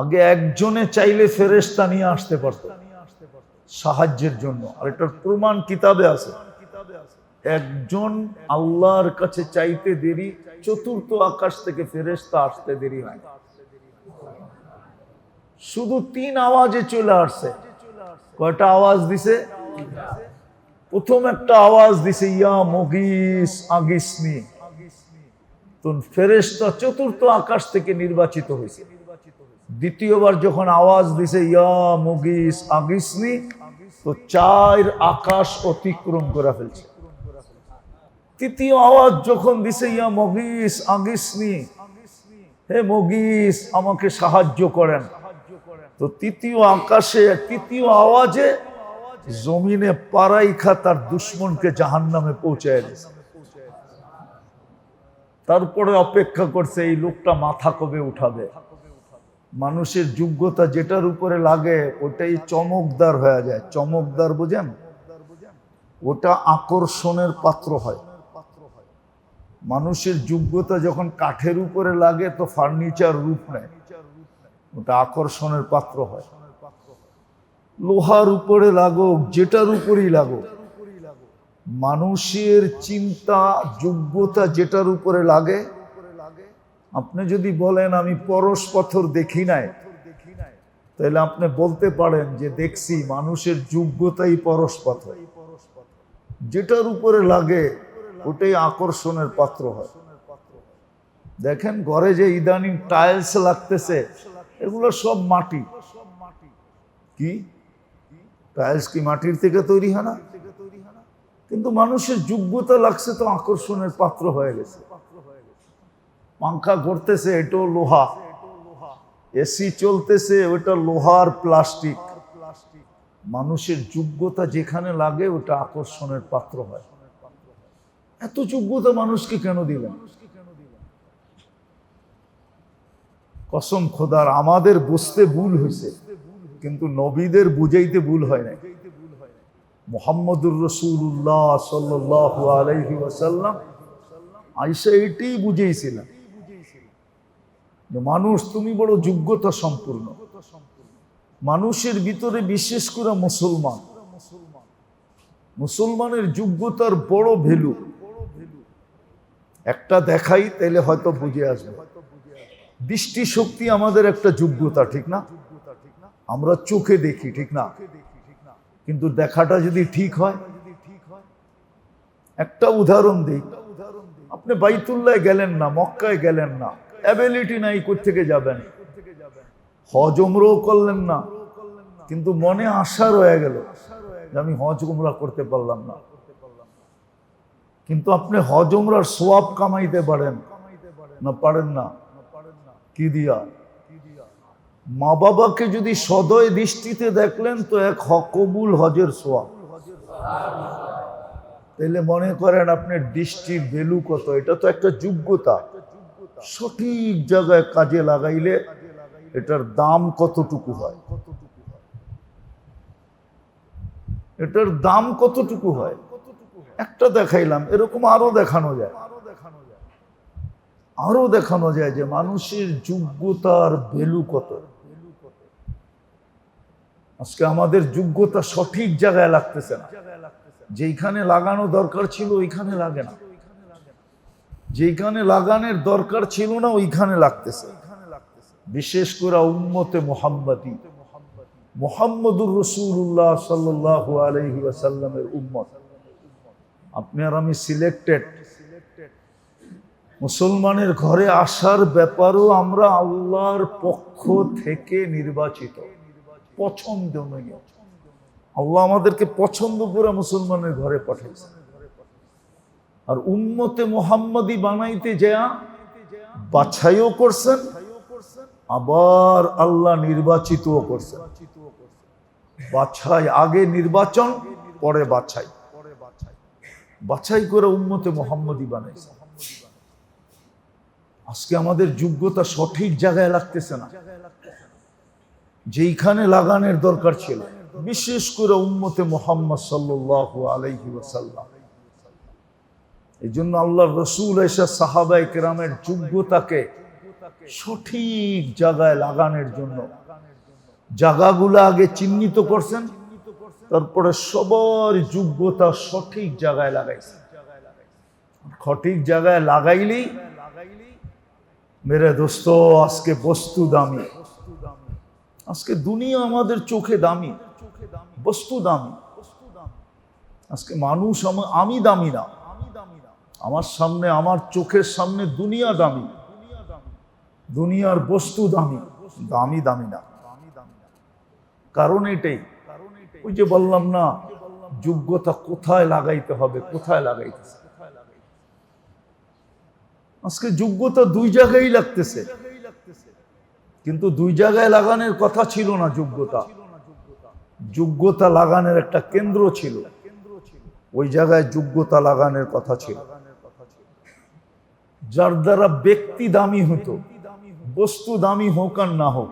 আগে একজনে চাইলে ফেরেশতা নিয়ে আসতে পারত সাহায্যের জন্য, আর এটার প্রমাণ কিতাবে আছে। একজন আল্লাহর কাছে চাইতে দেরি, চতুর্থ আকাশ থেকে ফেরেশতা আসতে দেরি হয়। শুধু 3 আওয়াজে চলে আসছে। কয়টা আওয়াজ দিছে? প্রথম একটা আওয়াজ দিছে ইয়া মুগিস আগিসনি, তো ফেরেশতা চতুর্থ আকাশ থেকে নির্বাচিত হয়েছে। দ্বিতীয়বার যখন আওয়াজ দিছে ইয়া মুগিস আগিসনি, তো 4 আকাশ অতিক্রম করে ফেলছে। তৃতীয় আওয়াজ যখন দিছে ইয়া মুগিস আগিসনি, হে মুগিস আমাকে সাহায্য করেন, তো তৃতীয় আকাশে তৃতীয় আওয়াজে জমিনে পারাইখা তার দুশ্মনকে জাহান্নামে পৌঁছায় দিয়েছে। তারপরে অপেক্ষা করছে এই লোকটা মাথা কবে উঠাবে। মানুষের যোগ্যতা যেটার উপরে লাগে ওটাই চমকদার হয়ে যায়। চমকদার বুঝেন? ওটা আকর্ষণের পাত্র হয়। মানুষের যোগ্যতা যখন কাঠের উপরে লাগে তো ফার্নিচার রূপ নেয়, ওটা আকর্ষণের পাত্র হয়। লোহার উপরে লাগো, যেটার উপরেই লাগো, মানুষের চিন্তা যোগ্যতা যেটার উপরে লাগে। আপনি যদি বলেন আমি পরশ পাথর দেখি নাই, তাহলে আপনি বলতে পারেন যে দেখছি, মানুষের যোগ্যতাই পরশ পাথর। যেটার উপরে লাগে ওটাই আকর্ষণের পাত্র হয়। দেখেন ঘরে যে ইদানিং টাইলস লাগতেছে, এগুলো সব মাটি। কি টাইলস কি মাটির থেকে তৈরি হয় না? কিন্তু মানুষের যোগ্যতা লাগছে তো আকর্ষণের পাত্র হয়ে গেছে। পাঙ্খা ঘুরতেছে, এটাও লোহা। এসি চলতেছে, ওটা লোহার প্লাস্টিক। মানুষের যোগ্যতা যেখানে লাগে ওটা আকর্ষণের পাত্র হয়। এত যোগ্যতা মানুষকে কেন দিলেন? কসম খোদার, আমাদের বুঝতে ভুল হয়েছে, কিন্তু নবীদের বুঝাইতে ভুল হয় নাই। মুহাম্মদুর রাসূলুল্লাহ সাল্লাল্লাহু আলাইহি ওয়াসাল্লাম আয়েশা এটাই বুঝাইছিলেন যে মানুষ তুমি বড় যোগ্যতা সম্পূর্ণ। মানুষের ভিতরে বিশেষ করে মুসলমানের যোগ্যতার বড় ভ্যালু। একটা দেখাই তাইলে হয়তো বুঝে আসবে। দৃষ্টি শক্তি আমাদের একটা যোগ্যতা, ঠিক না? আমরা চোখে দেখি, ঠিক না? কিন্তু দেখাটা যদি ঠিক হয়, একটা উদাহরণ দিই। আপনি বাইতুল্লাহ গেলেন না, মক্কায় গেলেন না, অ্যাবিলিটি নাই, কোত্থেকে যাবেন? হজ উমরাও করলেন না, কিন্তু মনে আশা রয়ে গেল যে আমি হজ উমরা করতে পারলাম না। কিন্তু আপনি হজ উমরার সওয়াব কামাইতে পারেন না? পারেন না। কি দিয়া? মা বাবাকে যদি সদয় দৃষ্টিতে দেখলেন তো এক কবুল হজের সওয়াব। তাহলে মনে করেন আপনার দৃষ্টির ভ্যালু কত। এটা তো একটা যোগ্যতা। সঠিক জায়গায় কাজে লাগাইলে এটার দাম কতটুকু হয়, এটার দাম কতটুকু হয়। একটা দেখাইলাম, এরকম আরো দেখানো যায়। আরো দেখানো যায় যে মানুষের যোগ্যতার ভ্যালু কত। আজকে আমাদের যোগ্যতা সঠিক জায়গায় লাগতেছে না। যেখানে লাগানো দরকার ছিল ওইখানে লাগে না, যেখানে লাগানোর দরকার ছিল না ওইখানে লাগতেছে। বিশেষ করে উম্মতে মুহাম্মাদি, মুহাম্মদুর রাসূলুল্লাহ সাল্লাল্লাহু আলাইহি ওয়াসাল্লামের উম্মত। আপনি আর আমি সিলেক্টেড। মুসলমানের ঘরে আসার ব্যাপারও আমরা আল্লাহর পক্ষ থেকে নির্বাচিত, পছন্দনীয়। আল্লাহ আমাদেরকে পছন্দ করে মুসলমানের ঘরে পাঠাইছেন। আর উম্মতে মুহাম্মাদি বানাইতে যা বাছাইও করছেন, আবার আল্লাহ নির্বাচিতও করছেন। বাছাই আগে, নির্বাচন পরে বাছাই। বাছাই করে উম্মতে মুহাম্মাদি বানাইছেন। আজকে আমাদের যোগ্যতা সঠিক জায়গায় লাগতেছে না, যেইখানে লাগানোর দরকার ছিল। বিশেষ করে উম্মতে মুহাম্মদ সাল্লাল্লাহু আলাইহি ওয়াসাল্লাম। এই জন্য আল্লাহর রাসূল এসে সাহাবায়ে কেরামের যোগ্যতাকে সঠিক জায়গায় লাগানোর জন্য জায়গাগুলো আগে চিহ্নিত করছেন, তারপরে সবার যোগ্যতা সঠিক জায়গায় লাগাইছেন। সঠিক জায়গায় লাগাইলেই মেরে দোস্ত আজকে বস্তু দামি, আজকে দুনিয়া আমাদের চোখে দামি, বস্তু দামি। আজকে মানুষ আমি দামি না, আমার সামনে আমার চোখের সামনে দুনিয়া দামি, দুনিয়ার বস্তু দামি, দামি দামি না। কারণ এটাই, ওই যে বললাম না, যোগ্যতা কোথায় লাগাইতে হবে, কোথায় লাগাইতেছে। আজকে যোগ্যতা দুই জায়গায় লাগতেছে, কিন্তু দুই জায়গায় লাগানোর কথা ছিল না। যোগ্যতা লাগানোর একটা কেন্দ্র ছিল, ওই জায়গায় যোগ্যতা লাগানোর কথা ছিল, যার দ্বারা ব্যক্তি দামি হতো। বস্তু দামি হোক আর না হোক,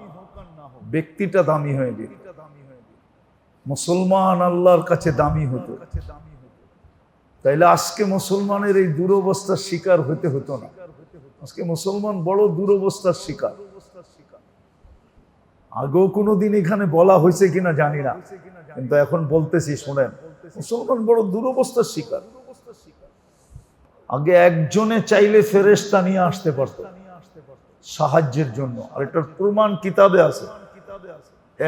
ব্যক্তিটা দামি হয়ে যেত। মুসলমান আল্লাহর কাছে দামি হতো, তাইলে আজকে মুসলমানের এই দুরবস্থার শিকার হতে হতো না। আজকে মুসলমান বড় দুরবস্থার শিকার। আগেও কোনোদিন এখানে বলা হয়েছে কিনা জানি না, কিন্তু এখন বলতেছি, শোনেন, মুসলমান বড় দুরবস্থার শিকার। আগে একজনে চাইলে ফেরেশতা নিয়ে আসতে পারত সাহায্যের জন্য, আর এটার প্রমাণ কিতাবে আছে।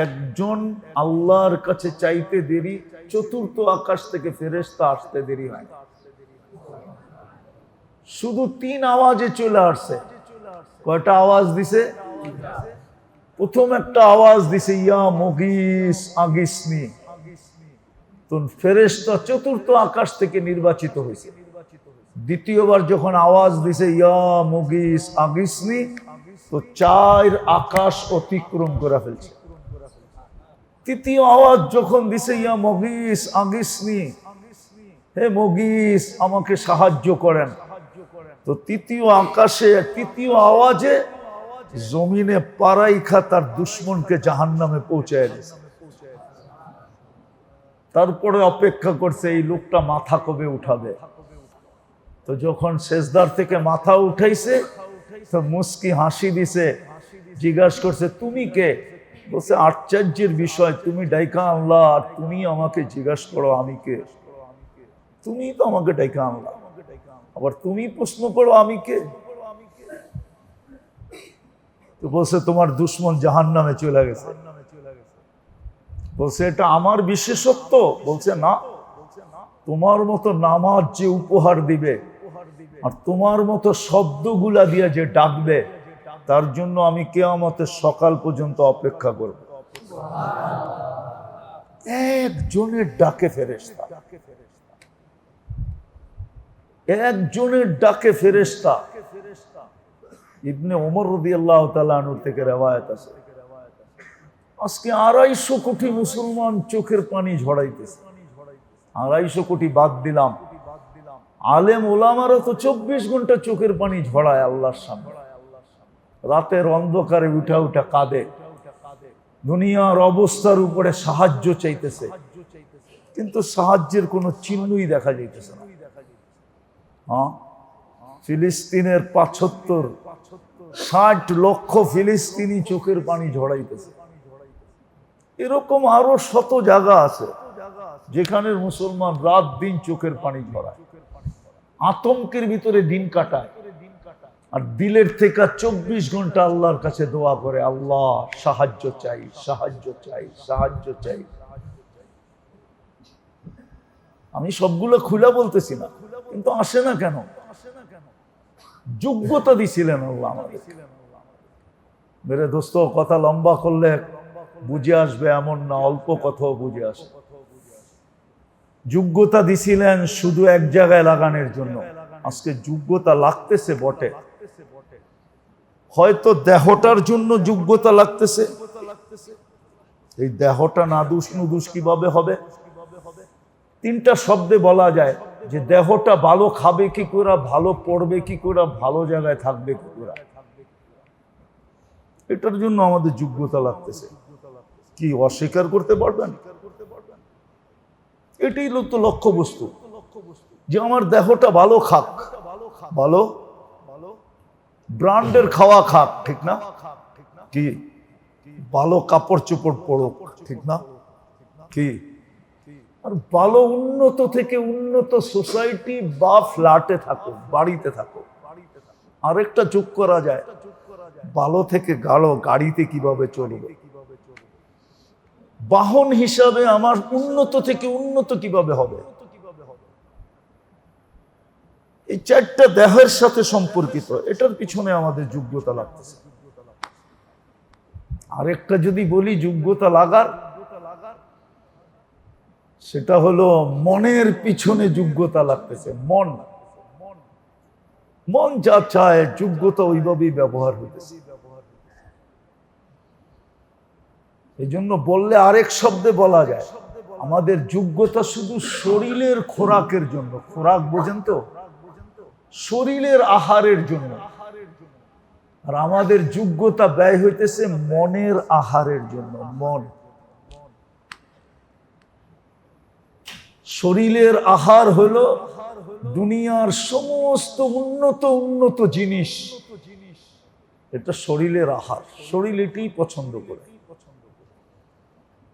একজন আল্লাহর কাছে চাইতে দেরি, চতুর্থ আকাশ থেকে ফেরেশতা আসতে দেরি হয়। শুধু 3 আওয়াজে চলে আসছে। কয়টা আওয়াজ দিছে? প্রথম একটা আওয়াজ দিছে, ইয়া মুগিস আগিসনি। তো ফেরেশতা চতুর্থ আকাশ থেকে নির্বাচিত হয়েছে। দ্বিতীয়বার যখন আওয়াজ দিছে ইয়া মুগিস আগিসনি, তো 4 আকাশ অতিক্রম করে ফেলছে। তৃতীয় আওয়াজ যখন দিছে ইয়া মুগিস আগিসনি, হে মুগিস আমাকে সাহায্য করেন, তো তৃতীয় আকাশে তৃতীয় আওয়াজে জমিনে পারাইখা তার দুশ্মনকে জাহান্নামে পৌঁছায় দিয়েছে। তারপরে অপেক্ষা করছে এই লোকটা মাথা কবে উঠাবে। তো যখন সেজদার থেকে মাথা উঠাইছে, তো মুস্কি হাসি দিছে, জিজ্ঞাসা করছে তুমি কে? বলছে আশ্চর্যের বিষয়, তুমি ডাইকা আনলা আর তুমি আমাকে জিজ্ঞাসা করো আমি কে? তুমি তো আমাকে ডাইকা আনলা, আবার তুমি প্রশ্ন করো আমি কে? তো বলছে তোমার দুশ্মন জাহান্নামে চলে গেছে। বলছে এটা আমার বিশেষত্ব? বলছে না, তোমার মতো নামাজ যে উপহার দিবে আর তোমার মতো শব্দগুলা দিয়ে যে ডাকবে, তার জন্য আমি কিয়ামতের সকাল পর্যন্ত অপেক্ষা করব। একজনের ডাকে ফেরেশতা, একজনের ডাকে ফেরেশতা। ইবনে ওমর রাদিয়াল্লাহু তাআলা আনহু থেকে রওয়ায়াত আছে, আজকে 250 কোটি মুসলমান চোখের পানি ঝরাইতেছে। 250 কোটি বাদ দিলাম, আলেম ওলামারা তো 24 ঘন্টা চোখের পানি ঝরায় আল্লাহর সামনে। রাতের অন্ধকারে উঠা উঠা কাঁদে, দুনিয়ার অবস্থার উপরে সাহায্য চাইতেছে, কিন্তু সাহায্যের কোনো চিহ্নই দেখা যাইতেছে না। হ্যাঁ, ফিলিস্তিনের 60 লক্ষ ফিলিস্তিনি চোখের পানি ঝরাইতেছে। এরকম আরো শত জায়গা আছে যেখানে মুসলমান রাত দিন চোখের পানি ঝরায়, আতঙ্কের ভিতরে দিন কাটায়, আর দিলের থেকে 24 ঘন্টা আল্লাহর কাছে দোয়া করে, আল্লাহ সাহায্য চাই, সাহায্য চাই, সাহায্য চাই। আমি সবগুলো খুলে বলতেছি না, কিন্তু আসে না কেন? যোগ্যতা দিছিলেন আল্লাহ আমাদের। মেরে দোস্ত, কথা লম্বা করলে বুঝে আসবে এমন না, অল্প কথাও বুঝে আসে। যোগ্যতা দিছিলেন শুধু এক জায়গায় লাগানোর জন্য। আজকে যোগ্যতা লাগতেছে বটে, হয়তো দেহটার জন্য যোগ্যতা লাগতেছে। এই দেহটা নাদুস নুদুস কিভাবে হবে? 3টা শব্দে বলা যায় যে দেহটা ভালো খাবে কি করে, ভালো পড়বে কি করে, ভালো জায়গায় থাকবে কি করে। এটার জন্য আমাদের যোগ্যতা লাগতেছে। কি অস্বীকার করতে পারবেন? এটাই তো লক্ষ্য বস্তু, যে আমার দেহটা ভালো খাক, ভালো ব্র্যান্ডের খাওয়া খাক, ঠিক না? কি ভালো কাপড় চোপড় পরুক, ঠিক না? কি আর ভালো উন্নত থেকে উন্নত সোসাইটি বা ফ্ল্যাটে থাকুক, বাড়িতে থাকুক। আরেকটা যোগ করা যায়, ভালো থেকে গাড়ো গাড়িতে কিভাবে চলবে, বাহন হিসাবে আমার উন্নত থেকে উন্নত কিভাবে হবে। এই চারটা দেহের সাথে সম্পর্কিত, এটার পিছনে আমাদের যোগ্যতা লাগতেছে। আরেকটা যদি বলি যোগ্যতা লাগার, সেটা হলো মনের পিছনে যোগ্যতা লাগতেছে। মন মন যা চায় যোগ্যতা ওইভাবেই ব্যবহার হইতেছে। এই জন্য বললে আরেক শব্দে বলা যায়, আমাদের যোগ্যতা শুধু শরীরের খোরাকের জন্য, খোরাক বোঝেন তো, শরীরের আহারের জন্য। আর আমাদের যোগ্যতা ব্যয় হইতেছে মনের আহারের জন্য। মন, শরীরের আহার হলো দুনিয়ার সমস্ত উন্নত উন্নত জিনিস, এটা শরীরের আহার। শরীর এটাই পছন্দ করে।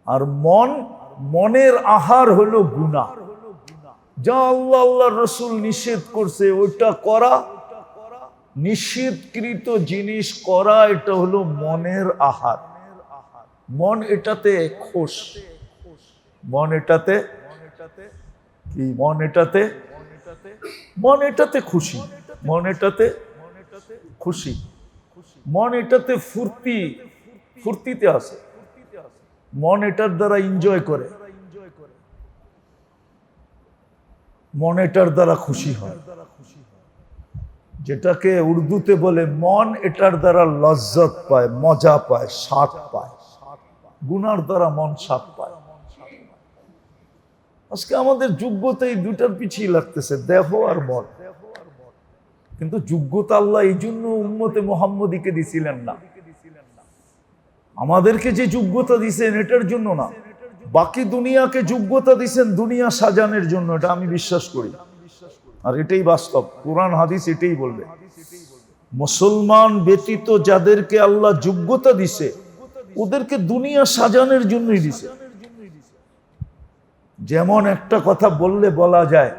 আর মন, মনের আহার হলো গুনাহ। যা আল্লাহ আল্লাহর রাসূল নিষেধ করছে ওইটা করা, নিষিদ্ধকৃত জিনিস করা, এটা হলো মনের আহার। মন এটাতে খুশ, মন এটাতে কি, মন এটাতে, মন এটাতে খুশি, মন এটাতে খুশি, মন এটাতে ফুর্তি, ফুর্তিতে আছে। মন এটার দ্বারা এনজয় করে, মন এটার দ্বারা খুশি হয়। যেটাকে উর্দুতে বলে মন এটার দ্বারা লজ্জত পায়, মজা পায়, স্বাদ পায়। গুনার দ্বারা মন স্বাদ পায়। আজকে আমাদের যোগ্যতা এই দুটার পিছিয়ে লাগতেছে, দেহ আর মন। কিন্তু যোগ্যতা আল্লাহ এই জন্য উম্মতে মুহাম্মদীকে দিছিলেন না। আমাদেরকে যে যোগ্যতা দিছেন এটার জন্য না, বাকি দুনিয়াকে যোগ্যতা দিছেন দুনিয়া সাজানোর জন্য। এটা আমি বিশ্বাস করি, আর এটাই বাস্তব। কোরআন হাদিস এটাই বলবে। মুসলমান ব্যতীত যাদেরকে আল্লাহ যোগ্যতা দিছে ওদেরকে দুনিয়া সাজানোর জন্যই দিছে। যেমন একটা কথা বললে বলা যায়,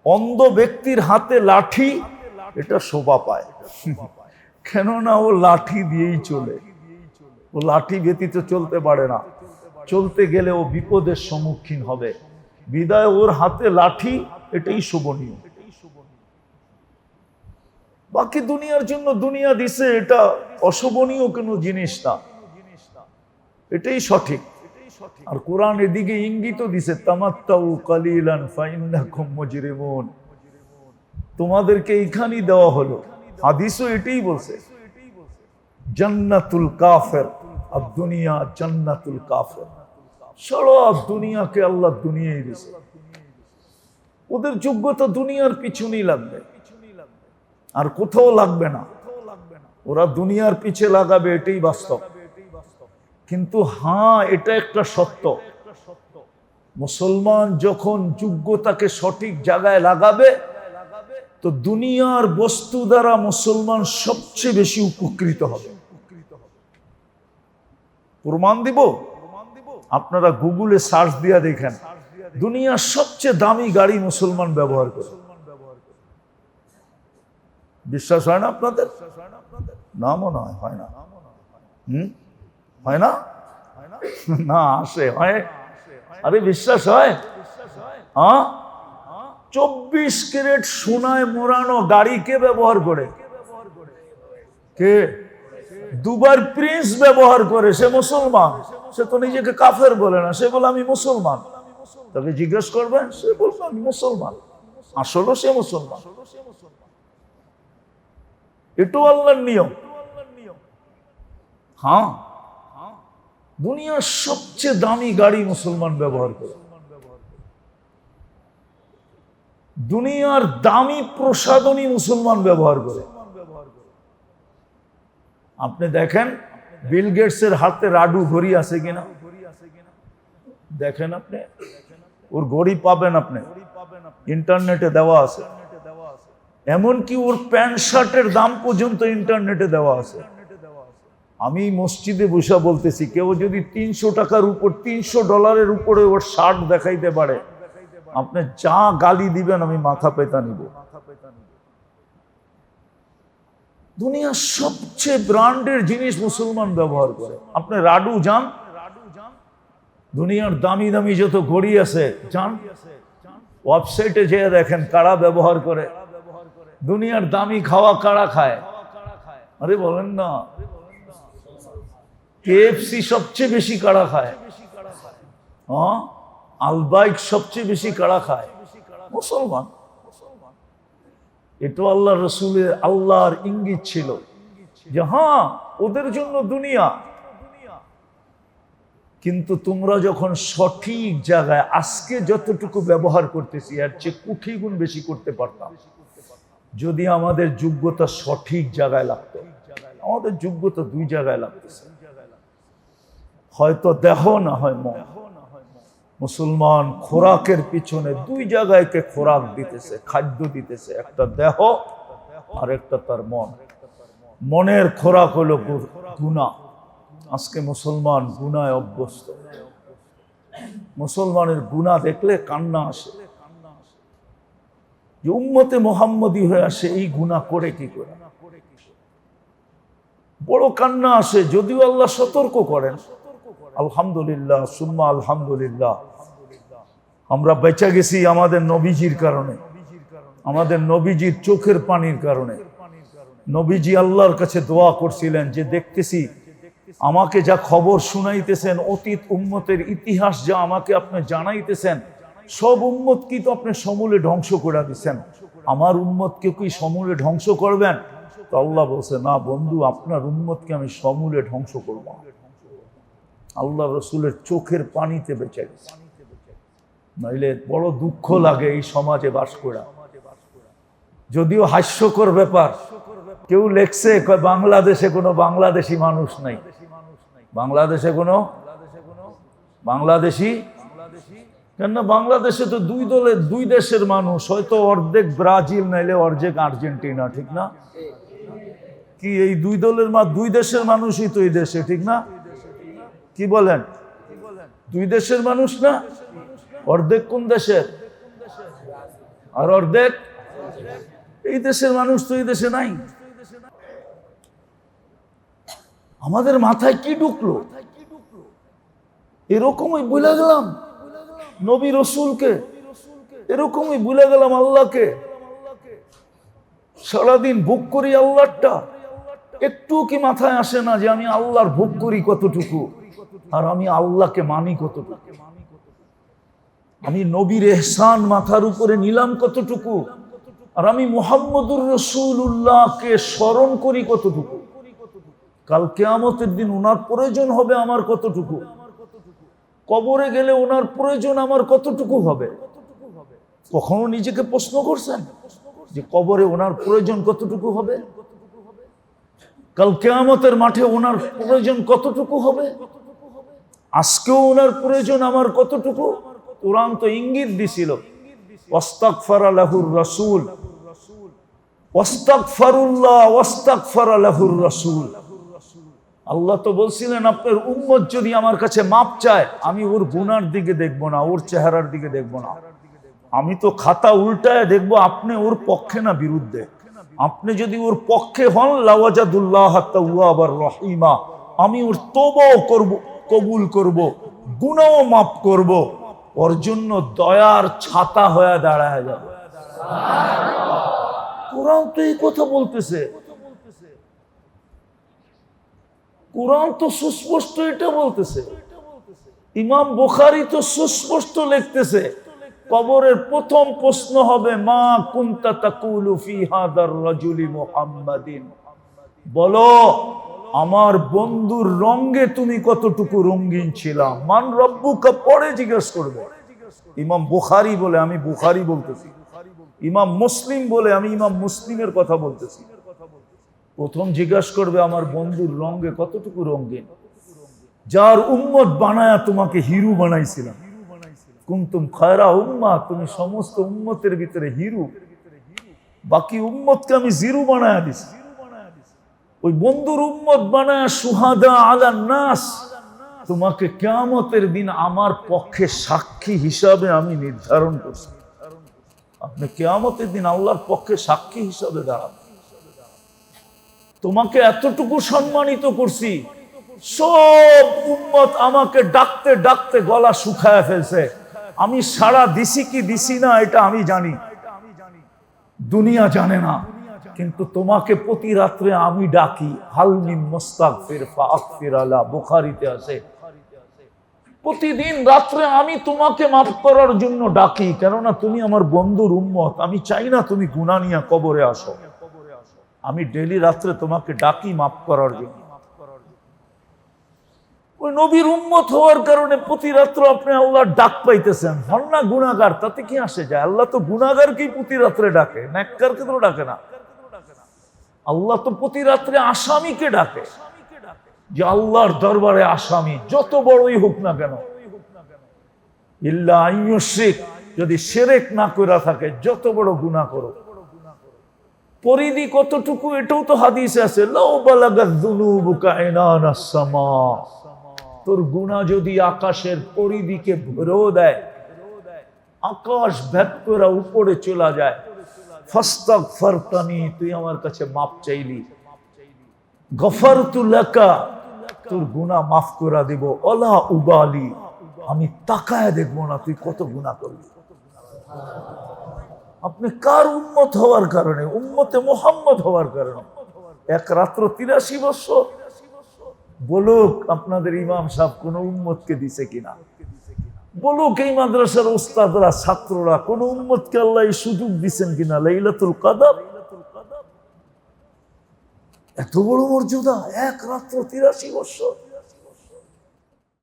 অন্ধ ব্যক্তির হাতে লাঠি, এটা শোভা পায়, কেননা ও লাঠি দিয়েই চলে। ও লাঠি ব্যতীত চলতে পারে না, চলতে গেলে ও বিপদের সম্মুখীন হবে। বিদায় ওর হাতে লাঠি, এটাই শোভনীয়। বাকি দুনিয়ার জন্য দুনিয়া দিছে, এটা অশোভনীয় কোনো জিনিস না, এটাই সঠিক। আর কোরআন এদিকে ইঙ্গিত দিছে, তামাত্তাউ কালিলান ফাইন্নাকুম মুজরিমুন, তোমাদেরকে এইখানেই দেওয়া হলো। হাদিসও এটাই বলছে, জান্নাতুল কাফের আর দুনিয়া জান্নাতুল কাফের। সারা দুনিয়াকে আল্লাহ দুনিয়ায় দিছে। ওদের যোগ্যতা দুনিয়ার পিছনেই লাগবে, আর কোথাও লাগবে না। ওরা দুনিয়ার পিছে লাগাবে, এটাই বাস্তব। কিন্তু হ্যাঁ, এটা একটা সত্য, মুসলমান যখন যোগ্যতাকে সঠিক জায়গায় লাগাবে তো দুনিয়ার বস্তু দ্বারা মুসলমান সবচেয়ে বেশি উপকৃত হবে। প্রমাণ দিব, আপনারা গুগলে সার্চ দিয়া দেখেন, দুনিয়ার সবচেয়ে দামি গাড়ি মুসলমান ব্যবহার করে। বিশ্বাস হয় না আপনাদের? না মনে হয় না। হয় না? না আসে, হয়। আরে বিশ্বাস হয়? হ্যাঁ, 24 ক্যারেট সোনায় মোড়ানো গাড়ি কে ব্যবহার করে? কে? দুবার প্রিন্স ব্যবহার করে। সে মুসলমান, সে তো নিজেকে কাফের বলে না, সে বলে আমি মুসলমান। তাকে জিজ্ঞেস করবেন, সে বলবে আমি মুসলমান, আসলে সে মুসলমান। এটাও আল্লাহর নিয়ম। হ্যাঁ, দুনিয়ার সবচেয়ে দামি গাড়ি মুসলমান ব্যবহার করে। দুনিয়ার দামি প্রসাধনী মুসলমান ব্যবহার করে। আপনি দেখেন বিল গেটসের হাতে রাডু ঘড়ি আছে কিনা, দেখেন আপনি, ওর ঘড়ি পাবেন আপনি, ইন্টারনেটে দেওয়া আছে। এমনকি ওর প্যান্ট শার্টের দাম পর্যন্ত ইন্টারনেটে দেওয়া আছে। আমি মসজিদে বসে বলতেছি, কেউ যদি 300 টাকার উপর, $300 উপরে ওর শার্ট দেখাইতে পারে, আপনি যা গালি দিবেন আমি মাথা পেতা নিব। দুনিয়ার সবচেয়ে ব্র্যান্ডের জিনিস মুসলমান ব্যবহার করে। আপনি রাডু যান, দুনিয়ার দামি দামি যত ঘড়ি আছে যান, ওয়েবসাইটে যেয়ে দেখেন কারা ব্যবহার করে। দুনিয়ার দামি খাওয়া কারা খায়? আরে বলেন না, কেএফসি সবচেয়ে বেশি কারা খায়? হ্যাঁ, আলবাইক সবচেয়ে বেশি কারা খায়? মুসলমান। এটা আল্লাহ রসুলের, আল্লাহর ইঙ্গিত ছিল যে হ্যাঁ ওদের জন্য দুনিয়া, কিন্তু তোমরা যখন সঠিক জায়গায়, আজকে যতটুকু ব্যবহার করতেছি এর চেয়ে কোটি গুণ বেশি করতে পারতাম যদি আমাদের যোগ্যতা সঠিক জায়গায় লাগতো। আমাদের যোগ্যতা 2 জায়গায় লাগতেছে, হয়তো দেহ না হয় মন। মুসলমান খোরাকের পিছনে 2 জায়গায়কে খোরাক দিতেছে, খাদ্য দিতেছে, একটা দেহ আর একটা তার মন। মনের খোরাক হলো গুনাহ। আজকে মুসলমান গুনায় অভ্যস্ত। মুসলমানের গুনাহ দেখলে কান্না আসে যে উম্মতে মুহাম্মদী হয়ে আসে, এই গুনাহ করে কি করে? বড় কান্না আসে, যদিও আল্লাহ সতর্ক করেন। আলহামদুলিল্লাহ, সুম্মা আলহামদুলিল্লাহ, আমরা বেঁচে গেছি আমাদের নবীজির কারণে, আমাদের নবীজির চোখের পানির কারণে। নবীজি আল্লাহর কাছে দোয়া করছিলেন যে দেখতেছি আমাকে যা খবর শুনাইতেছেন, অতীত উম্মতের ইতিহাস যা আমাকে আপনি জানাইতেছেন, সব উম্মত কি তো আপনি সমূলে ধ্বংস করে দিচ্ছেন, আমার উম্মতকে কি সমূলে ধ্বংস করবেন? তো আল্লাহ বলছে, না বন্ধু, আপনার উম্মতকে আমি সমূলে ধ্বংস করব। আল্লাহ রসুলের চোখের পানিতে বেঁচে গেছে। নইলে বড় দুঃখ লাগে এই সমাজে বাস করা। যদিও হাস্যকর ব্যাপার, কেউ লেখছে বাংলাদেশে কোনো বাংলাদেশি মানুষ নাই। বাংলাদেশে কোনো বাংলাদেশি কেন? বাংলাদেশে তো 2 দলের 2 দেশের মানুষ, হয়তো অর্ধেক ব্রাজিল নাইলে অর্ধেক আর্জেন্টিনা, ঠিক না? কি এই 2 দলের 2 দেশের মানুষই তো এই দেশে, ঠিক না? কি বলেন? 2 দেশের মানুষ না? অর্ধেক কোন দেশের? আর অর্ধেক এই দেশের মানুষ তো এই দেশে নাই। আমাদের মাথায় কি ঢুকলো? এরকমই ভুলে গেলাম নবী রসুলকে, এরকমই ভুলে গেলাম আল্লাহকে। সারাদিন ভোগ করি আল্লাহটা, একটু কি মাথায় আসে না যে আমি আল্লাহর ভোগ করি কতটুকু আর আমি আল্লাহকে মানি কতটুকু? আমি নবীর এহসান মাথার উপরে নিলাম কতটুকু আর আমি মুহাম্মদুর রাসূলুল্লাহকে স্মরণ করি কতটুকু? কাল কিয়ামতের দিন ওনার প্রয়োজন হবে আমার কতটুকু? কবরে গেলে ওনার প্রয়োজন আমার কতটুকু হবে? কখনো নিজেকে প্রশ্ন করছেন যে কবরে ওনার প্রয়োজন কতটুকু হবে? কাল কিয়ামতের মাঠে ওনার প্রয়োজন কতটুকু হবে? আজকেও ওনার প্রয়োজন আমার কতটুকু? কোরআন তো ইঙ্গিত দিছিল, ওয়াস্তাগফারা লাহুর রাসূল, ওয়াস্তাগফারুল্লাহ ওয়াস্তাগফারা লাহুর রাসূল। আল্লাহ তো বলছিলেন আপনার উম্মত যদি আমার কাছে মাপ চায়, আমি ওর গুনার দিকে দেখবো না, ওর চেহারার দিকে দেখবো না, আমি তো খাতা উল্টায় দেখবো আপনি ওর পক্ষে না বিরুদ্ধে। আপনি যদি ওর পক্ষে হন, লাওয়াজাদুল্লাহ তাওয়াবার রহিমা, আমি ওর তওবাও করব, কবুল করব, গুনাহও মাফ করব, ওর জন্য দয়ার ছাতা হয়ে দাঁড়ায় যাবে। কোরআন তো এই কথা বলতেছে, কোরআন তো সুস্পষ্ট এটা বলতেছে। ইমাম বুখারী তো সুস্পষ্ট লিখতেছে, কবরের প্রথম প্রশ্ন হবে মা কুনতা তাকুলু ফি হাদার রাজুলি মুহাম্মাদিন, বলো আমার বন্ধুর রঙে তুমি কতটুকু রঙিন ছিলা। মান রব্বুকা পরে জিজ্ঞেস করবে। ইমাম বুখারী বলে আমি বুখারী বলতেছি, ইমাম মুসলিম বলে আমি ইমাম মুসলিমের কথা বলতেছি। প্রথম জিজ্ঞাসা করবে আমার বন্ধুর রঙে কতটুকু রঙিন, যার উম্মত বানায়া তোমাকে হিরু বানাইছিলাম। কুনতুম খায়রা উম্মাহ, তুমি সমস্ত উম্মতের ভিতরে হিরু। বাকি উম্মতকে আমি জিরো বানায় দিছি। ওই বন্ধুর উম্মত বানায় সুহাদা আলান নাস, তোমাকে কিয়ামতের দিন আমার পক্ষে সাক্ষী হিসাবে আমি নির্ধারণ করছি। আপনি কিয়ামতের দিন আল্লাহর পক্ষে সাক্ষী হিসাবে দাঁড়াবেন। তোমাকে এতটুকু সম্মানিত করছি, সব উম্মত আমাকে ডাকতে ডাকতে গলা শুকায় ফেলছে। আমি সাড়া দিছি কি দিছি না এটা আমি জানি, দুনিয়া জানে না। কিন্তু তোমাকে প্রতি রাত্রে আমি ডাকি, হাল মিন মুস্তাগফির ফাগফির আলা, বুখারীতে আছে। প্রতিদিন রাত্রে আমি তোমাকে মাফ করার জন্য ডাকি, কেননা তুমি আমার বন্ধুর উম্মত। আমি চাই না তুমি গুনাহ নিয়ে কবরে আসো। আমি ডেইলি রাত্রে তোমাকে ডাকি মাফ করার জন্য। ওই নবীর উম্মত হওয়ার কারণে প্রতি রাত্রে আপনি আল্লাহর ডাক পাইতেছেন। হন না গুনাহগার, তাতে কি আসে যায়? আল্লাহ তো গুনাহগারকেই প্রতি রাত্রে ডাকে, নেককারকে তো ডাকে না। আল্লাহ তো প্রতি রাত্রে আসামিকে ডাকে, যে আল্লাহর দরবারে আসামি যত বড়ই হোক না কেন, ইল্লা আইয়ুশরিক, যদি শিরক না কইরা থাকে, যত বড় গুনাহ করো। পরিধি কতটুকু এটাও তো হাদিসে আছে, লাউ বালাগাত যুনুবুকা ইনানাস সামা, তোর গুনাহ যদি আকাশের পরিধিকে ভরেও দেয়, আকাশ ভেদ করে উপরে চলে যায়, ফাস্তাগফারতানি, তুই আমার কাছে মাপ চাইলি, গফারতু লাকা, তোর গুনাহ মাফ করে দেব, ওয়ালা উবালি, আমি তাকায় দেখবো না তুই কত গুনাহ করলি। আপনি কার উম্মত হওয়ার কারণে? উম্মতে মুহাম্মদ হওয়ার কারণে। এক রাত্র 83 বছর। বলুক আপনাদের ইমাম সাহেব কোন উম্মতকে দিছে কিনা, বলুক এই মাদ্রাসার উস্তাদরা ছাত্ররা কোন উম্মতকে আল্লাহ এই সুযোগ দিচ্ছেন কিনা লাইলাতুল কদর। এত বড় মর্যাদা, এক রাত্র 83 বছর।